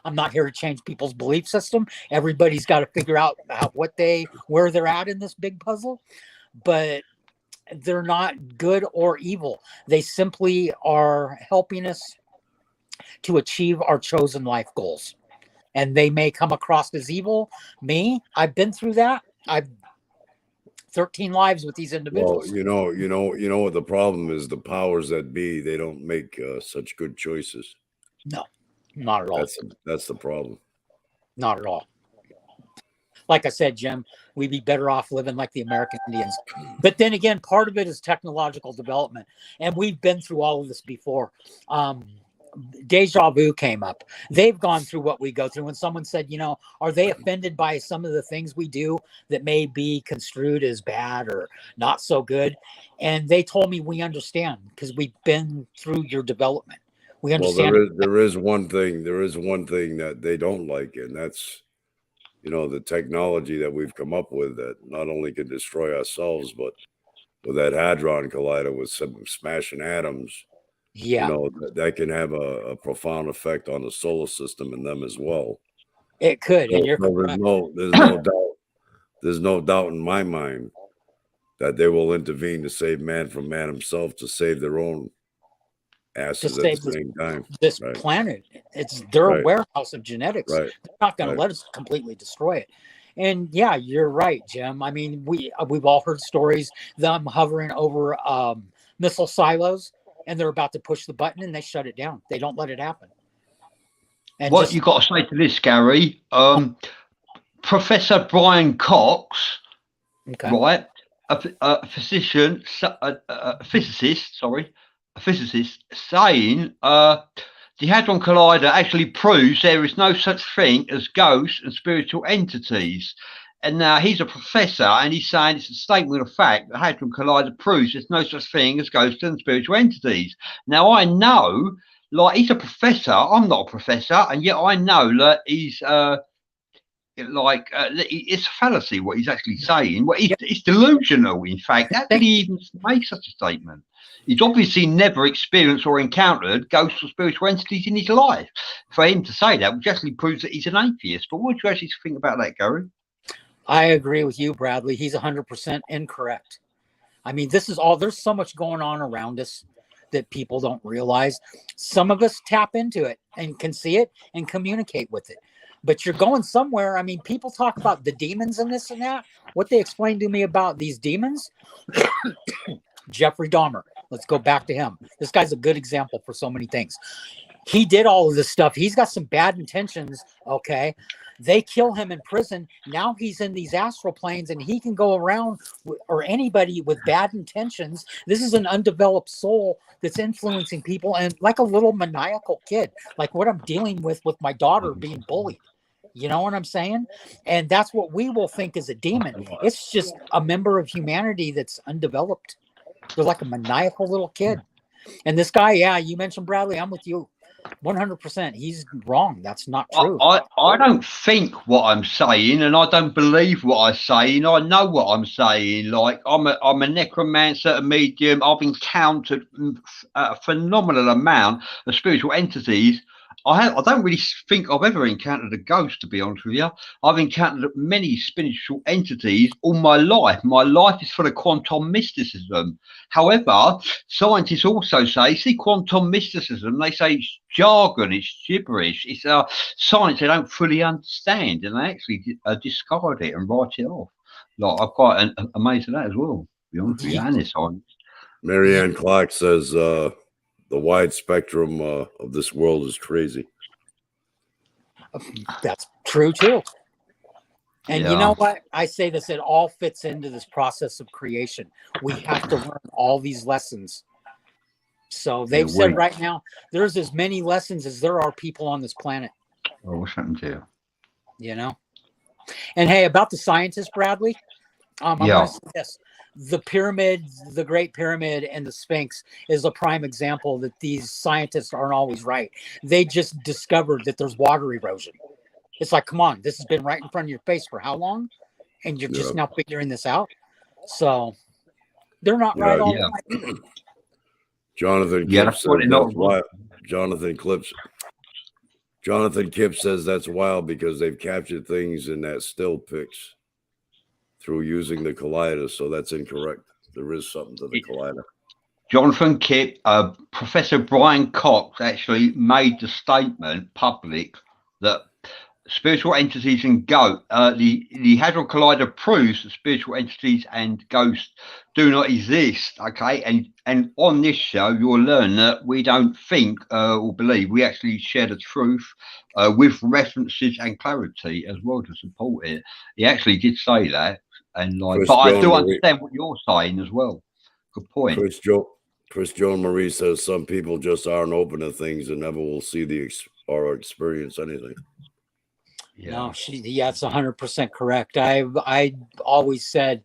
I'm not here to change people's belief system. Everybody's got to figure out where they're at in this big puzzle. But they're not good or evil. They simply are helping us to achieve our chosen life goals. And they may come across as evil. Me, I've been through that. I've 13 lives with these individuals. Well, you know what the problem is? The powers that be, they don't make such good choices. No, not at all. That's the problem. Not at all. Like I said, Jim, we'd be better off living like the American Indians. But then again, part of it is technological development. And we've been through all of this before. Deja vu came up. They've gone through what we go through. When someone said, are they offended by some of the things we do that may be construed as bad or not so good? And they told me, we understand because we've been through your development. We understand. Well, there is one thing that they don't like, and that's the technology that we've come up with that not only can destroy ourselves, but with that Hadron Collider with some smashing atoms, that can have a profound effect on the solar system and them as well. It could. And there's no doubt in my mind that they will intervene to save man from man himself, to save their own asses at the same time. This planet, it's their warehouse of genetics. They're not going to let us completely destroy it. And yeah, you're right, Jim. I mean, we've all heard stories them hovering over missile silos, and they're about to push the button, and they shut it down. They don't let it happen. And what you got to say to this, Gary? Professor Brian Cox, right? A physicist, saying the Hadron Collider actually proves there is no such thing as ghosts and spiritual entities. And now he's a professor, and he's saying it's a statement of fact that Hadron Collider proves there's no such thing as ghosts and spiritual entities. Now I know, like, he's a professor. I'm not a professor, and yet I know that he's it's a fallacy what he's actually saying. Well, it's delusional, in fact. How did he even make such a statement? He's obviously never experienced or encountered ghosts or spiritual entities in his life. For him to say that, which actually proves that he's an atheist. But what do you actually think about that, Gary? I agree with you, Bradley. He's 100% incorrect. I mean, there's so much going on around us that people don't realize. Some of us tap into it and can see it and communicate with it. But you're going somewhere. I mean, people talk about the demons and this and that. What they explained to me about these demons, Jeffrey Dahmer. Let's go back to him. This guy's a good example for so many things. He did all of this stuff. He's got some bad intentions. Okay. They kill him in prison. Now he's in these astral planes and he can go around or anybody with bad intentions. This is an undeveloped soul that's influencing people, and like a little maniacal kid, like what I'm dealing with my daughter being bullied. You know what I'm saying? And that's what we will think is a demon. It's just a member of humanity that's undeveloped. They're like a maniacal little kid. And this guy, you mentioned Bradley. I'm with you. 100%. He's wrong. That's not I, true. I don't think what I'm saying, and I don't believe what I'm saying. I know what I'm saying. Like I'm a necromancer, a medium. I've encountered a phenomenal amount of spiritual entities. I don't really think I've ever encountered a ghost, to be honest with you. I've encountered many spiritual entities all my life. My life is full of quantum mysticism. However, scientists also say, see, quantum mysticism, they say it's jargon, it's gibberish, it's science they don't fully understand, and they actually discard it and write it off. Like, I'm quite amazed at that as well, to be honest with you, and it's science. Marianne Clark says the wide spectrum of this world is crazy. That's true too. And you Yeah. know what? I say this, it all fits into this process of creation. We have to learn all these lessons. So they've said right now, there's as many lessons as there are people on this planet. Oh, what's happened to you? You know? And hey, about the scientists, Bradley, I'm Yeah. going to say this. The pyramid, the Great Pyramid, and the Sphinx is a prime example that these scientists aren't always right. They just discovered that there's water erosion. It's like, come on, this has been right in front of your face for how long? And you're just now figuring this out. So they're not right all the time. Jonathan Kipp says that's wild. Jonathan Kipp says that's wild because they've captured things in that still pics through using the collider. So that's incorrect. There is something to the collider. Jonathan Kipp, Professor Brian Cox actually made the statement public that spiritual entities and ghosts, the Hadron Collider proves that spiritual entities and ghosts do not exist. Okay, and on this show you'll learn that we don't think or believe. We actually share the truth with references and clarity as well to support it. He actually did say that, and like, but I do understand what you're saying as well. Good point. Chris Joan Marie says some people just aren't open to things and never will see or experience anything. Yeah. No, that's 100% correct. I always said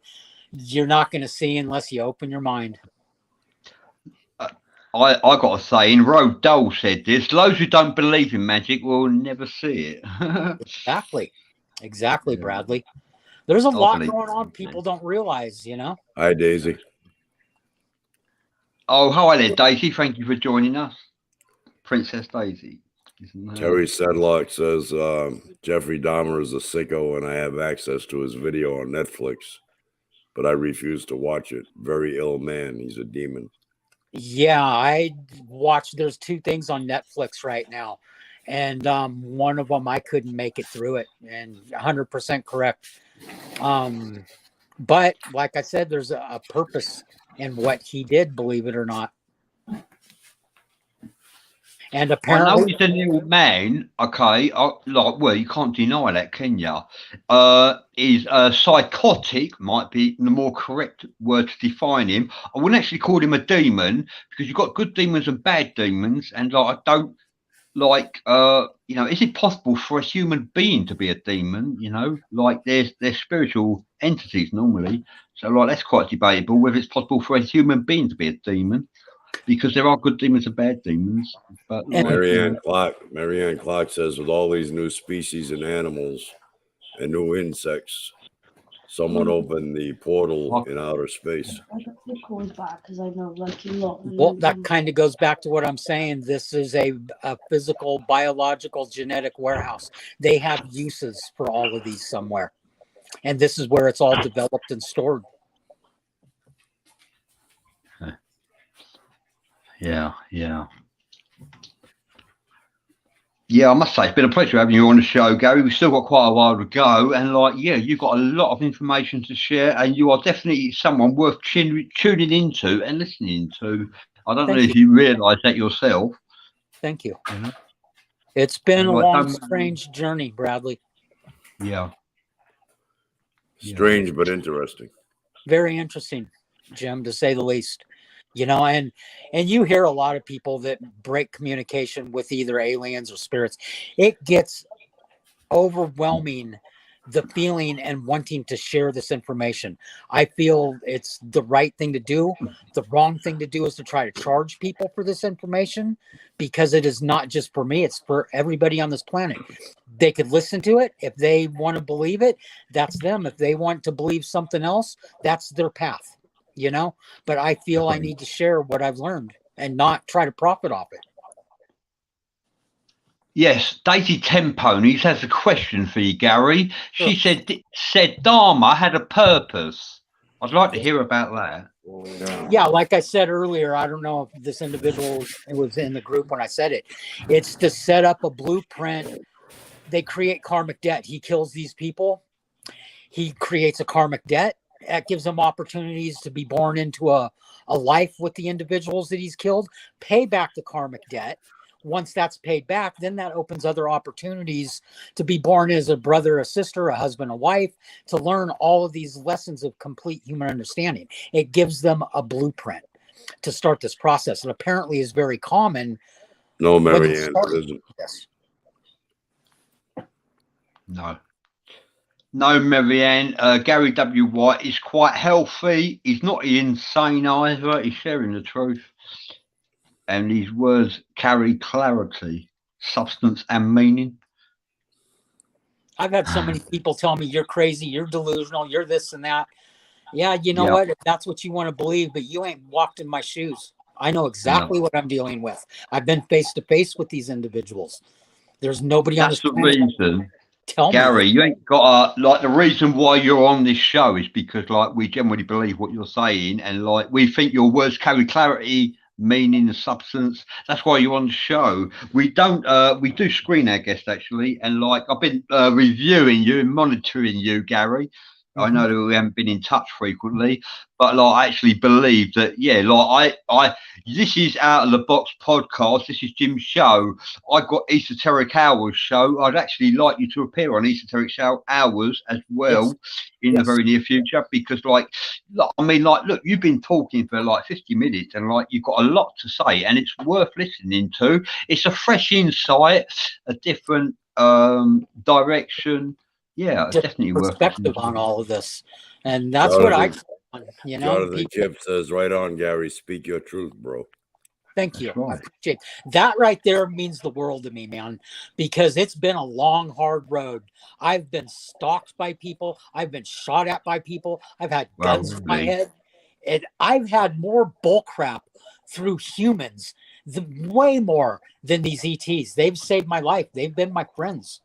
you're not going to see unless you open your mind. I got to say, in Road Dole said this: those who don't believe in magic will never see it. Exactly, Bradley. There's a lot going on people don't realize, you know. Hi, Daisy. Oh, hi there, Daisy. Thank you for joining us, Princess Daisy. Terry Sedlock says Jeffrey Dahmer is a sicko and I have access to his video on Netflix, but I refuse to watch it. Very ill man. He's a demon. Yeah, I watched. There's 2 things on Netflix right now, and one of them I couldn't make it through it, and 100% correct. But like I said, there's a purpose in what he did, believe it or not. And apparently, I know he's an ill man. Okay, well, you can't deny that, can you? He's psychotic, might be the more correct word to define him. I wouldn't actually call him a demon because you've got good demons and bad demons, and like, I don't like, you know, is it possible for a human being to be a demon? You know, like they're spiritual entities normally, so like that's quite debatable whether it's possible for a human being to be a demon. Because there are good demons and bad demons. But Marianne Clark says with all these new species and animals and new insects, someone opened the portal in outer space. Well, that kind of goes back to what I'm saying. This is a physical, biological, genetic warehouse. They have uses for all of these somewhere. And this is where it's all developed and stored. Yeah. I must say it's been a pleasure having you on the show, Gary. We've still got quite a while to go, and like, yeah, you've got a lot of information to share, and you are definitely someone worth tuning into and listening to. I don't know if you realise that yourself. Thank you. Mm-hmm. It's been a long, strange journey, Bradley. Yeah. Strange but interesting. Very interesting, Jim, to say the least. You know, and you hear a lot of people that break communication with either aliens or spirits. It gets overwhelming the feeling and wanting to share this information. I feel it's the right thing to do. The wrong thing to do is to try to charge people for this information, because it is not just for me, it's for everybody on this planet. They could listen to it. If they want to believe it, that's them. If they want to believe something else, that's their path, you know? But I feel I need to share what I've learned and not try to profit off it. Yes, Daisy Temponies has a question for you, Gary. She said Dharma had a purpose. I'd like to hear about that. Yeah, like I said earlier, I don't know if this individual was in the group when I said it. It's to set up a blueprint. They create karmic debt. He kills these people. He creates a karmic debt. That gives him opportunities to be born into a life with the individuals that he's killed, pay back the karmic debt. Once that's paid back, then that opens other opportunities to be born as a brother, a sister, a husband, a wife, to learn all of these lessons of complete human understanding. It gives them a blueprint to start this process, and apparently is very common. No, Marianne, it isn't. Yes. No, Marianne. Gary W. White is quite healthy. He's not insane either. He's sharing the truth. And these words carry clarity, substance, and meaning. I've had so many people tell me, you're crazy, you're delusional, you're this and that. Yeah, you know what? If that's what you want to believe, but you ain't walked in my shoes. I know exactly what I'm dealing with. I've been face to face with these individuals. There's nobody on this planet. That's the reason. Tell Gary, me. you ain't got like the reason why you're on this show is because like we generally believe what you're saying, and like we think your words carry clarity, meaning, and substance. That's why you're on the show. We do screen our guests actually, and like I've been reviewing you and monitoring you, Gary. I know that we haven't been in touch frequently, but like I actually believe that, yeah, like I this is Out of the Box podcast. This is Jim's show. I got Esoteric Hours show. I'd actually like you to appear on Esoteric Hours as well in the very near future, because like I mean, like, look, you've been talking for like 50 minutes and like you've got a lot to say, and it's worth listening to. It's a fresh insight, a different direction. Yeah, definitely perspective on all of this, and that's what I, you know. Jonathan Kip says, "Right on, Gary. Speak your truth, bro." Thank you. I appreciate that. Right there means the world to me, man, because it's been a long, hard road. I've been stalked by people. I've been shot at by people. I've had guns in my head, and I've had more bullcrap through humans, way more than these ETs. They've saved my life. They've been my friends.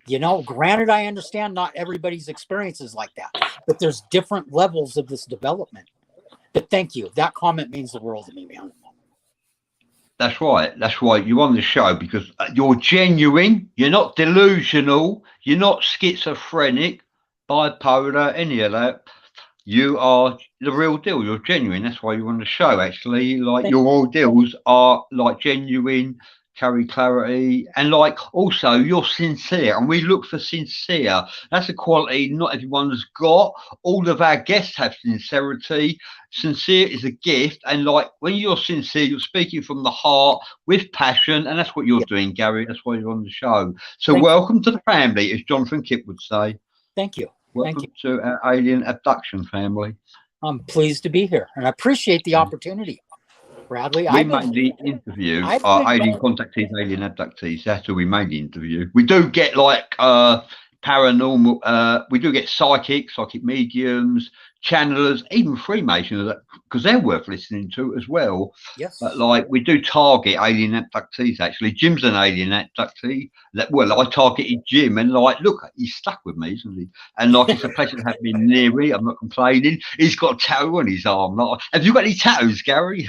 You know, granted, I understand not everybody's experience is like that, but there's different levels of this development. But thank you. That comment means the world to me, man. That's right. That's right. You're on the show because you're genuine. You're not delusional. You're not schizophrenic, bipolar, any of that. You are the real deal. You're genuine. That's why you're on the show, actually. Like, your ordeals are like genuine, carry clarity, and like also you're sincere, and we look for sincere. That's a quality not everyone has got. All of our guests have sincerity. Sincere is a gift, and like when you're sincere, you're speaking from the heart with passion, and that's what you're doing, Gary. That's why you're on the show. So welcome to the family, as Jonathan Kip would say. Thank you. Welcome to our alien abduction family. I'm pleased to be here, and I appreciate the opportunity. Bradley, we made the interview. Our alien contactees, alien abductees. That's who we made the interview. We do get like paranormal. We do get psychic mediums, channelers, even Freemasons, because they're worth listening to as well. Yes. But like we do target alien abductees. Actually, Jim's an alien abductee. Well, I targeted Jim, and like, look, he's stuck with me, isn't he? And like, it's a pleasure to have him near me. I'm not complaining. He's got a tattoo on his arm. Like, have you got any tattoos, Gary?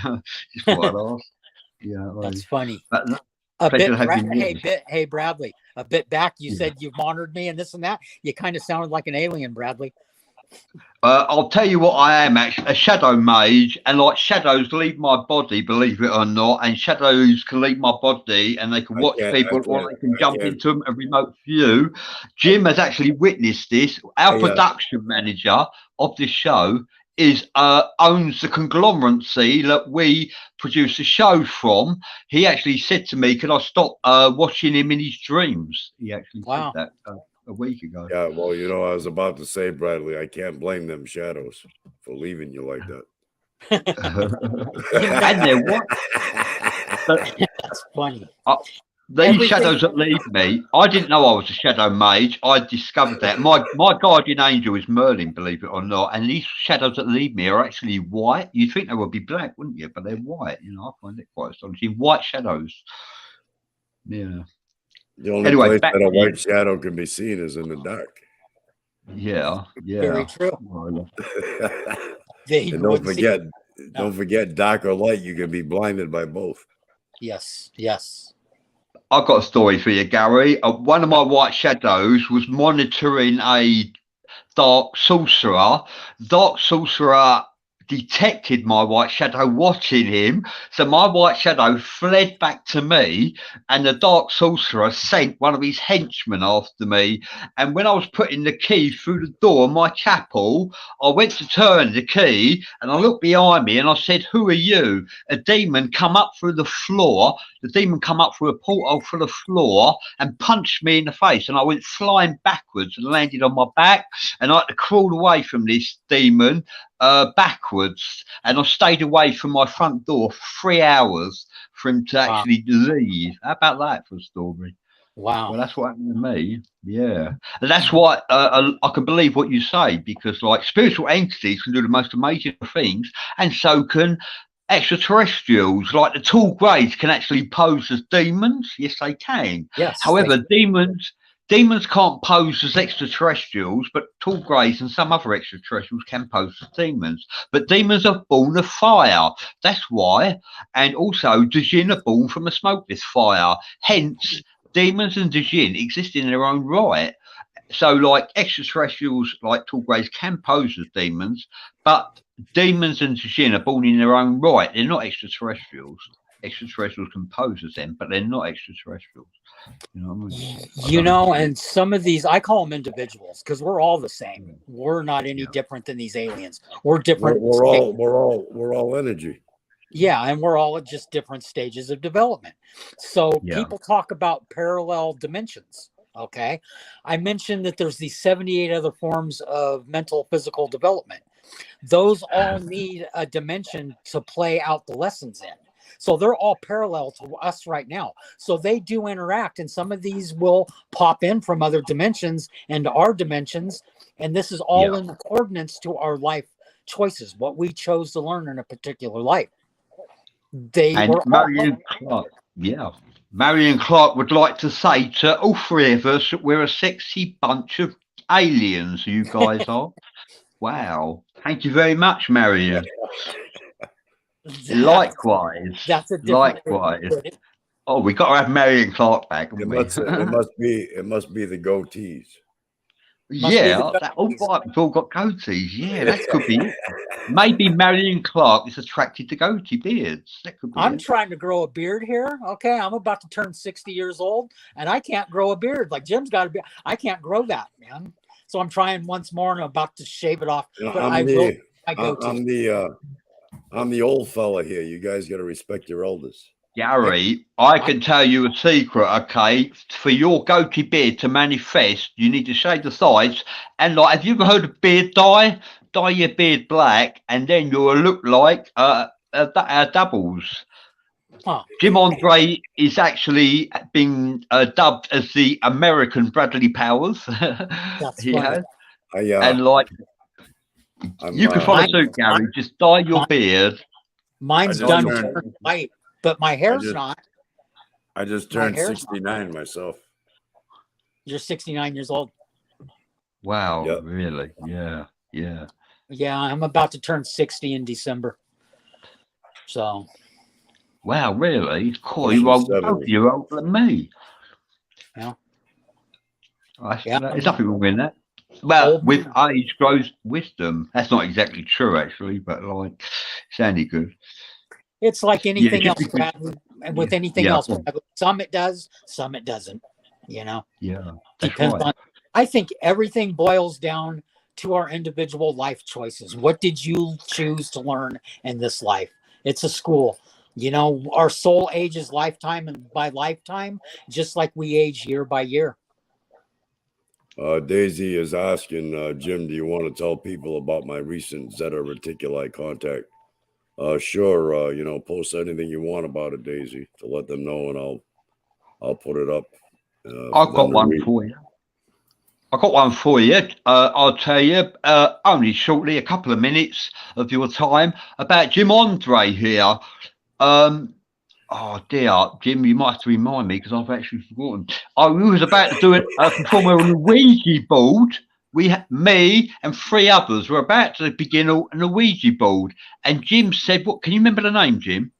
Just what I'd ask. Yeah, that's funny. Hey, hey, Bradley. A bit back, you said you've monitored me and this and that. You kind of sounded like an alien, Bradley. I'll tell you what I am, actually, a shadow mage, and like shadows leave my body, believe it or not, and shadows can leave my body, and they can watch people, or they can jump into them and remote view. Jim has actually witnessed this. Our production manager of this show owns the conglomerate that we produce the show from. He actually said to me, "Can I stop watching him in his dreams?" He actually said that. a week ago. Yeah, well, you know, I was about to say, Bradley, I can't blame them shadows for leaving you like that. And they're what? That's funny. These Everything- shadows that leave me, I didn't know I was a shadow mage. I discovered that. My guardian angel is Merlin, believe it or not. And these shadows that leave me are actually white. You'd think they would be black, wouldn't you? But they're white. You know, I find it quite astonishing. White shadows. Yeah. The only Anyway, place back that a to white shadow can be seen is in the dark. Yeah. Very true. They And wouldn't see- don't forget, dark or light, you can be blinded by both. Yes. I've got a story for you, Gary. One of my white shadows was monitoring a dark sorcerer. Dark sorcerer detected my white shadow watching him, so my white shadow fled back to me, and the dark sorcerer sent one of his henchmen after me. And when I was putting the key through the door of my chapel, I went to turn the key and I looked behind me and I said, "Who are you?" A demon come up through the floor. The demon come up through a porthole through the floor and punched me in the face, and I went flying backwards and landed on my back, and I had to crawl away from this demon backwards, and I stayed away from my front door for 3 hours for him to actually leave. How about that for a story? Wow. Well, that's what happened to me. Yeah, and that's why I can believe what you say, because like spiritual entities can do the most amazing things, and so can extraterrestrials. Like the tall greys can actually pose as demons. Yes, they can. Yes. However, demons can't pose as extraterrestrials, but tall greys and some other extraterrestrials can pose as demons. But demons are born of fire. That's why. And also, Djinn are born from a smokeless fire. Hence, demons and Djinn exist in their own right. So, like extraterrestrials, like tall greys, can pose as demons, but demons and Djinn are born in their own right. They're not extraterrestrials. Extraterrestrials can pose as them, but they're not extraterrestrials. You know what I mean? You know, and some of these, I call them individuals because we're all the same. We're not any different than these aliens. We're different. We're all energy. Yeah, and we're all at just different stages of development. So people talk about parallel dimensions. Okay, I mentioned that there's these 78 other forms of mental physical development. Those all need a dimension to play out the lessons in. So they're all parallel to us right now. So they do interact, and some of these will pop in from other dimensions into our dimensions. And this is all in accordance to our life choices, what we chose to learn in a particular life. Marion Clark, Marion Clark would like to say to all three of us that we're a sexy bunch of aliens, you guys are. Wow. Thank you very much, Marion. Likewise. That's a likewise. Oh, we got to have Marion Clark back. It must be the goatees. We've all got goatees. Yeah, that could be it. Maybe Marion Clark is attracted to goatee beards. That could be I'm trying to grow a beard here. Okay, I'm about to turn 60 years old, and I can't grow a beard. Like Jim's got a beard. I can't grow that, man. So I'm trying once more, and I'm about to shave it off. But I'm the old fella here. You guys got to respect your elders. Gary, I can tell you a secret, okay? For your goatee beard to manifest, you need to shave the sides. And like, have you ever heard of beard dye? Dye your beard black, and then you'll look like doubles. Huh. Jim Andre is actually being dubbed as the American Bradley Powers. That's and like, you can follow suit, Gary. Just dye your beard. Mine's done white, but my hair's not. I just turned 69 myself. You're 69 years old. Wow, really? Yeah. Yeah, I'm about to turn 60 in December. So. Wow, really? Cool. You're older than me. Yeah. There's nothing wrong with that. Well, with age grows wisdom. That's not exactly true, actually, but like, sounded good. It's like anything else. And with anything else, some it does, some it doesn't. You know. Yeah. Depends on. I think everything boils down to our individual life choices. What did you choose to learn in this life? It's a school. You know, our soul ages lifetime and by lifetime, just like we age year by year. Daisy is asking, Jim, do you want to tell people about my recent Zeta Reticuli contact? Sure. Post anything you want about it, Daisy, to let them know, and I'll put it up. I've got one for you. I've got one for you. I'll tell you only shortly, a couple of minutes of your time, about Jim Andre here. Oh dear, Jim, you might have to remind me because I've actually forgotten. We was about to do a perform on a Ouija board. Me and 3 others were about to begin on a Ouija board, and Jim said, "What? Can you remember the name, Jim?"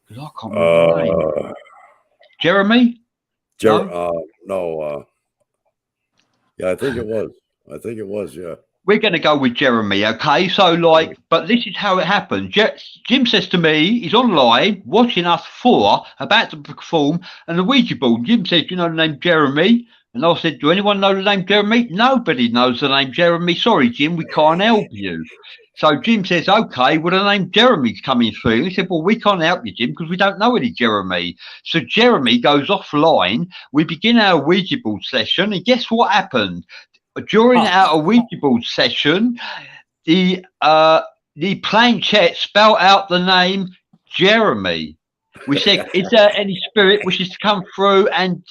Because I can't remember the name. Jeremy? No. Yeah, I think it was. Yeah. We're going to go with Jeremy, okay? So, but this is how it happened. Jim says to me, he's online watching us 4 about to perform on the Ouija board. Jim says, "Do you know the name Jeremy?" And I said, "Do anyone know the name Jeremy?" Nobody knows the name Jeremy. Sorry, Jim, we can't help you. So Jim says, "Okay, well, the name Jeremy's coming through." He said, "Well, we can't help you, Jim, because we don't know any Jeremy." So Jeremy goes offline. We begin our Ouija board session, and guess what happened? During our Ouija board session, the planchette spelled out the name Jeremy. We said, "Is there any spirit wishes to come through and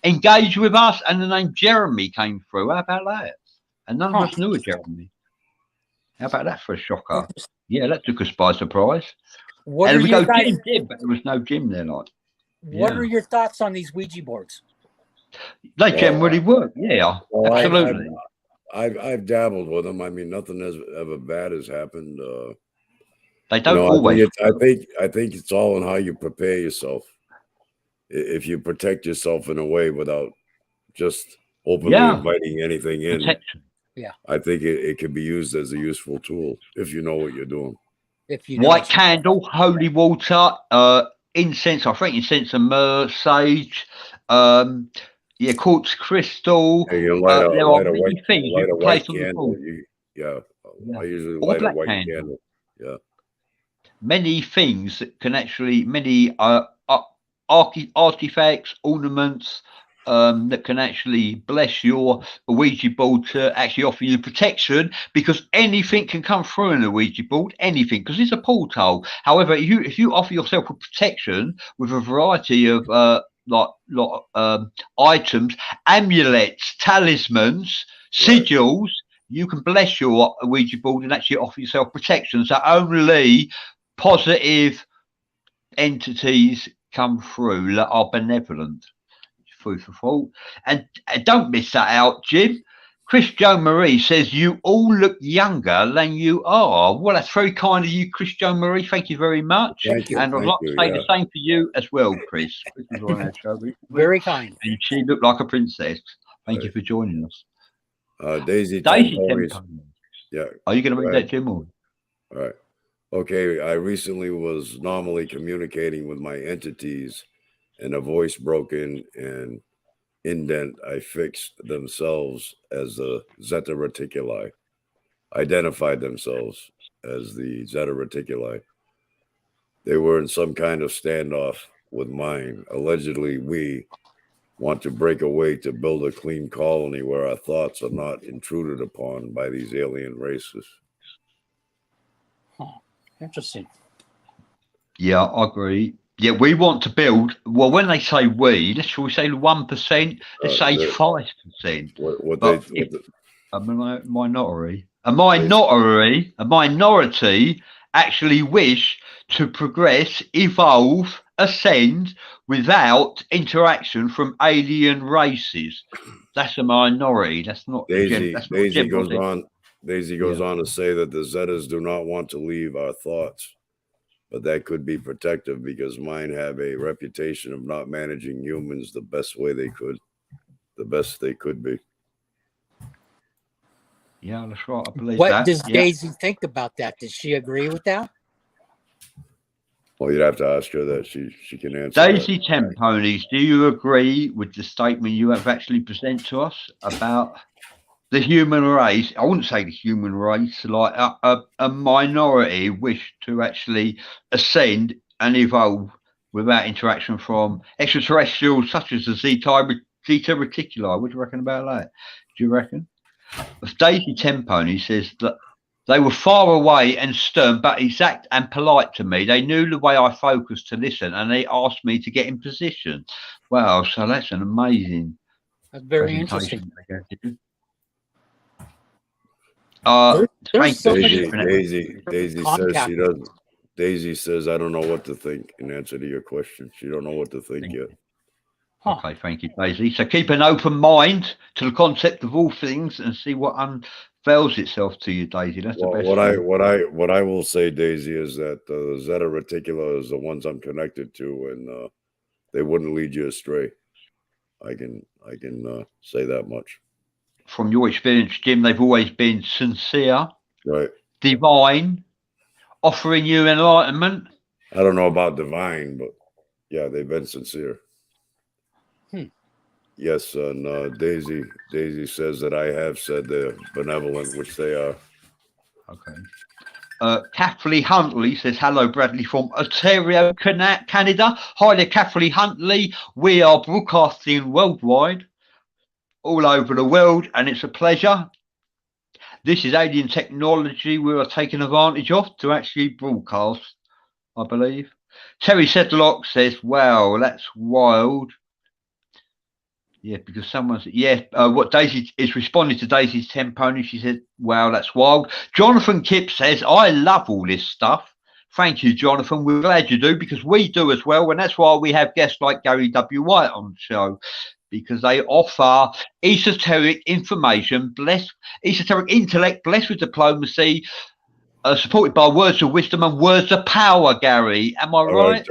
engage with us?" And the name Jeremy came through. How about that? And none of us knew a Jeremy. How about that for a shocker? Yeah, that took us by surprise. What and are we your go, guys, Jim, but there was no Jim there. What are your thoughts on these Ouija boards? They generally work. Yeah, absolutely. I've dabbled with them. I mean, nothing ever bad has happened. They don't always. I think it's all in how you prepare yourself. If you protect yourself in a way without just openly inviting anything in, protection. I think it can be used as a useful tool if you know what you're doing. If you know white candle, holy water, incense. I think incense and myrrh, sage. Quartz crystal. You light there are many things you can place on the board. I usually light a white candle. Yeah. Many things that can actually, many artifacts, ornaments that can actually bless your Ouija board to actually offer you protection, because anything can come through in a Ouija board, anything, because it's a porthole. However, if you offer yourself a protection with a variety of items, amulets, talismans, sigils, you can bless your Ouija board and actually offer yourself protection. So only positive entities come through that are benevolent. Food for thought. And don't miss that out, Jim. Chris Joe Marie says you all look younger than you are. Well, that's very kind of you, Chris Joe Marie. Thank you very much. Thank you. And I'd like to say the same for you as well, Chris. Very kind. And she looked like a princess. Thank you for joining us. Daisy Yeah. Are you going to read that, Jim? All right. Okay. I recently was normally communicating with my entities, and a voice broke in and indent I fixed themselves as the Zeta Reticuli, identified themselves as the Zeta Reticuli. They were in some kind of standoff with mine. Allegedly, we want to break away to build a clean colony where our thoughts are not intruded upon by these alien races. Interesting. Yeah, I agree. Yeah, we want to build. Well, when they say we, shall we say 1%? Let's say 5%. A minority actually wish to progress, evolve, ascend without interaction from alien races. That's a minority. That's not. Daisy goes on. Daisy goes on to say that the Zetas do not want to leave our thoughts, but that could be protective because mine have a reputation of not managing humans the best way they could, the best they could be. Yeah, that's right. I believe what that. What does Daisy think about that? Does she agree with that? Well, you'd have to ask her that. She can answer. Daisy Temponies, do you agree with the statement you have actually presented to us about the human race? I wouldn't say the human race, like a minority wish to actually ascend and evolve without interaction from extraterrestrials such as the Zeta Zeta Reticuli. What do you reckon about that? Do you reckon? Daisy Tempone says that they were far away and stern, but exact and polite to me. They knew the way I focused to listen, and they asked me to get in position. Wow, so that's an amazing. That's very interesting. There's There's so many Daisy says contact. she doesn't. Daisy says, I don't know what to think in answer to your question. She don't know what to think yet. Huh. Okay, thank you, Daisy. So keep an open mind to the concept of all things and see what unveils itself to you, Daisy. That's Well, the best. what I will say, Daisy, is that the Zeta Reticula is the ones I'm connected to, and they wouldn't lead you astray. I can say that much. From your experience, Jim, they've always been sincere, Right. divine, offering you enlightenment. I don't know about divine, but yeah, they've been sincere. Yes, and Daisy says that I have said they're benevolent, which they are. Okay. Kathleen Huntley says, hello, Bradley from Ontario, Canada. Hi there, Kathleen Huntley. We are broadcasting worldwide, all over the world, and it's a pleasure. This is alien technology we are taking advantage of to actually broadcast, I believe. Terry Sedlock says, wow, that's wild. Yeah, because someone's, what Daisy is responding to Daisy's Tempone. She said, wow, that's wild. Jonathan Kipp says, I love all this stuff. Thank you, Jonathan. We're glad you do, because we do as well. And that's why we have guests like Gary W. White on the show, because they offer esoteric information, esoteric intellect, blessed with diplomacy, supported by words of wisdom and words of power, Gary. Am I right?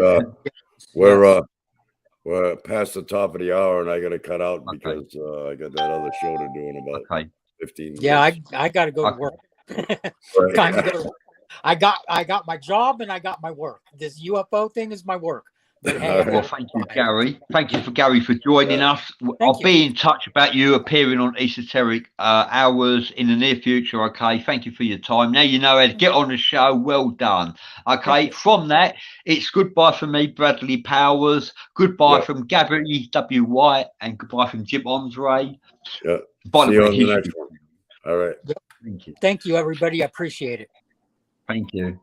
We're past the top of the hour, and I got to cut out because I got that other show to do in about 15 minutes. Yeah, I got to go to work. Time to go to work. I got my job and I got my work. This UFO thing is my work. But hey, well, thank you, Gary. Thank you, Gary, for joining us. I'll be in touch about you appearing on Esoteric Hours in the near future. Okay, thank you for your time. Now you know how to get on the show. Well done. Okay, from that, it's goodbye from me, Bradley Powers. Goodbye from Gary W. White, and goodbye from Jim Andre. Yeah. See you on the next one. All right. Thank you. Thank you, everybody. I appreciate it. Thank you.